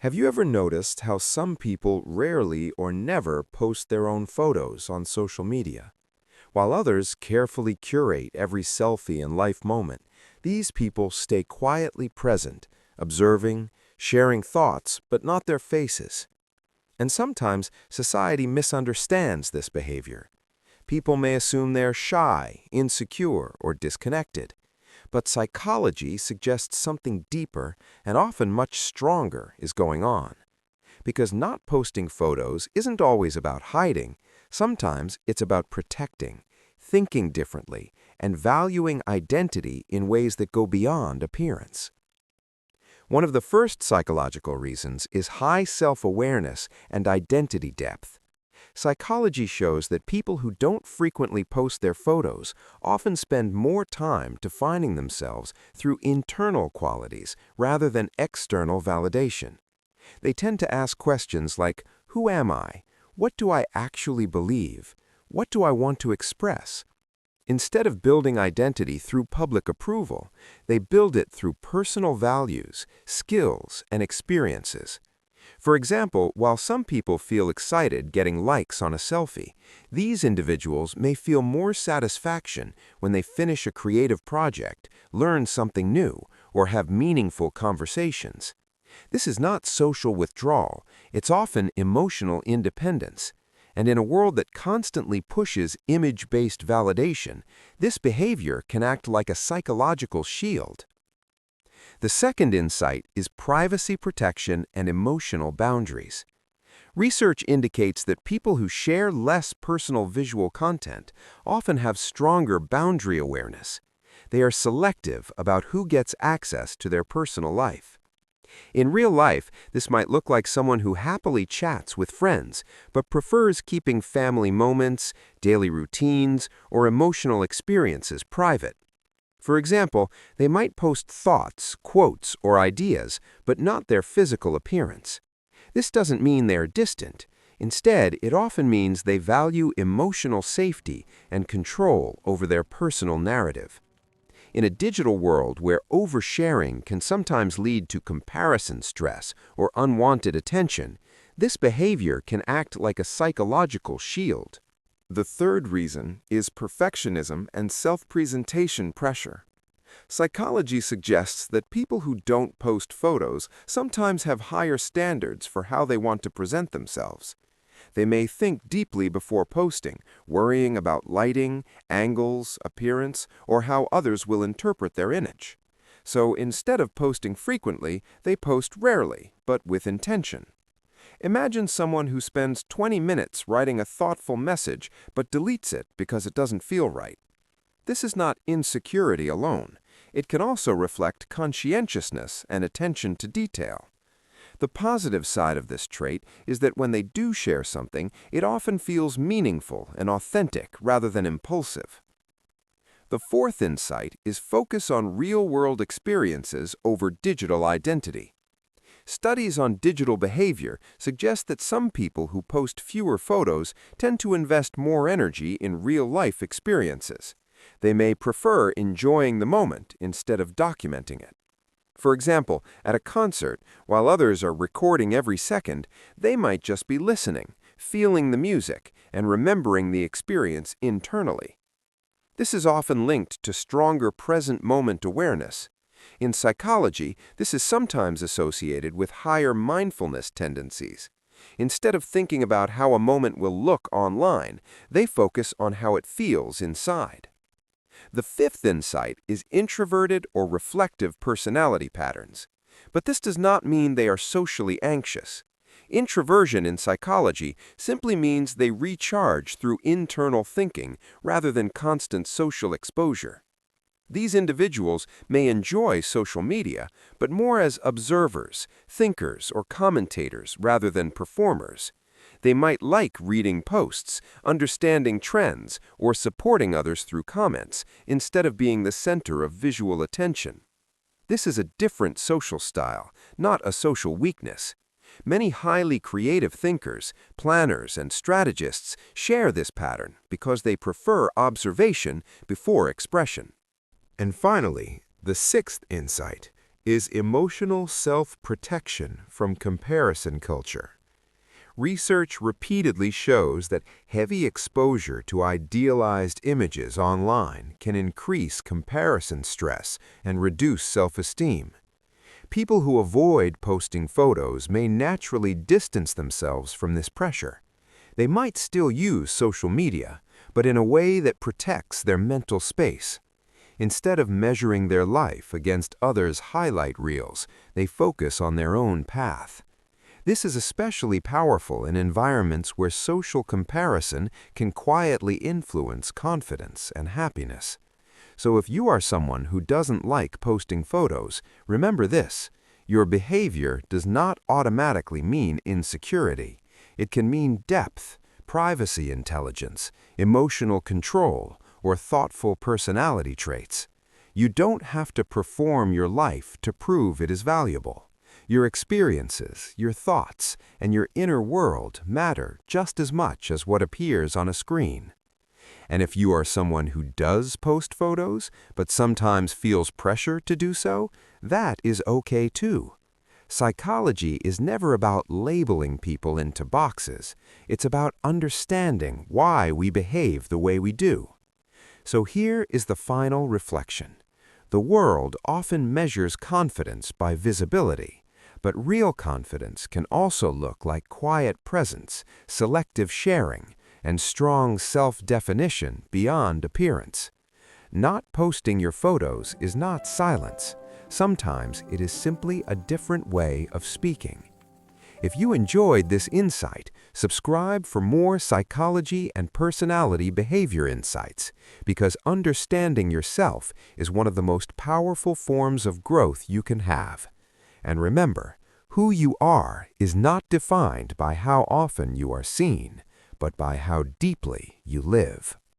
Have you ever noticed how some people rarely or never post their own photos on social media? While others carefully curate every selfie and life moment, these people stay quietly present, observing, sharing thoughts, but not their faces. And sometimes society misunderstands this behavior. People may assume they're shy, insecure, or disconnected. But psychology suggests something deeper and often much stronger is going on. Because not posting photos isn't always about hiding. Sometimes it's about protecting, thinking differently, and valuing identity in ways that go beyond appearance. One of the first psychological reasons is high self-awareness and identity depth. Psychology shows that people who don't frequently post their photos often spend more time defining themselves through internal qualities rather than external validation. They tend to ask questions like, who am I? What do I actually believe? What do I want to express? Instead of building identity through public approval, they build it through personal values, skills, and experiences. For example, while some people feel excited getting likes on a selfie, these individuals may feel more satisfaction when they finish a creative project, learn something new, or have meaningful conversations. This is not social withdrawal, it's often emotional independence. And in a world that constantly pushes image-based validation, this behavior can act like a psychological shield. The second insight is privacy protection and emotional boundaries. Research indicates that people who share less personal visual content often have stronger boundary awareness. They are selective about who gets access to their personal life. In real life, this might look like someone who happily chats with friends, but prefers keeping family moments, daily routines, or emotional experiences private. For example, they might post thoughts, quotes, or ideas, but not their physical appearance. This doesn't mean they are distant. Instead, it often means they value emotional safety and control over their personal narrative. In a digital world where oversharing can sometimes lead to comparison stress or unwanted attention, this behavior can act like a psychological shield. The third reason is perfectionism and self-presentation pressure. Psychology suggests that people who don't post photos sometimes have higher standards for how they want to present themselves. They may think deeply before posting, worrying about lighting, angles, appearance, or how others will interpret their image. So instead of posting frequently, they post rarely, but with intention. Imagine someone who spends 20 minutes writing a thoughtful message but deletes it because it doesn't feel right. This is not insecurity alone. It can also reflect conscientiousness and attention to detail. The positive side of this trait is that when they do share something, it often feels meaningful and authentic rather than impulsive. The fourth insight is focus on real-world experiences over digital identity. Studies on digital behavior suggest that some people who post fewer photos tend to invest more energy in real-life experiences. They may prefer enjoying the moment instead of documenting it. For example, at a concert, while others are recording every second, they might just be listening, feeling the music, and remembering the experience internally. This is often linked to stronger present moment awareness. In psychology, this is sometimes associated with higher mindfulness tendencies. Instead of thinking about how a moment will look online, they focus on how it feels inside. The fifth insight is introverted or reflective personality patterns. But this does not mean they are socially anxious. Introversion in psychology simply means they recharge through internal thinking rather than constant social exposure. These individuals may enjoy social media, but more as observers, thinkers, or commentators rather than performers. They might like reading posts, understanding trends, or supporting others through comments, instead of being the center of visual attention. This is a different social style, not a social weakness. Many highly creative thinkers, planners, and strategists share this pattern because they prefer observation before expression. And finally, the sixth insight is emotional self-protection from comparison culture. Research repeatedly shows that heavy exposure to idealized images online can increase comparison stress and reduce self-esteem. People who avoid posting photos may naturally distance themselves from this pressure. They might still use social media, but in a way that protects their mental space. Instead of measuring their life against others' highlight reels, they focus on their own path. This is especially powerful in environments where social comparison can quietly influence confidence and happiness. So if you are someone who doesn't like posting photos, remember this: your behavior does not automatically mean insecurity. It can mean depth, privacy intelligence, emotional control, or thoughtful personality traits. You don't have to perform your life to prove it is valuable. Your experiences, your thoughts, and your inner world matter just as much as what appears on a screen. And if you are someone who does post photos, but sometimes feels pressure to do so, that is okay too. Psychology is never about labeling people into boxes. It's about understanding why we behave the way we do. So here is the final reflection. The world often measures confidence by visibility, but real confidence can also look like quiet presence, selective sharing, and strong self-definition beyond appearance. Not posting your photos is not silence. Sometimes it is simply a different way of speaking. If you enjoyed this insight, subscribe for more psychology and personality behavior insights, because understanding yourself is one of the most powerful forms of growth you can have. And remember, who you are is not defined by how often you are seen, but by how deeply you live.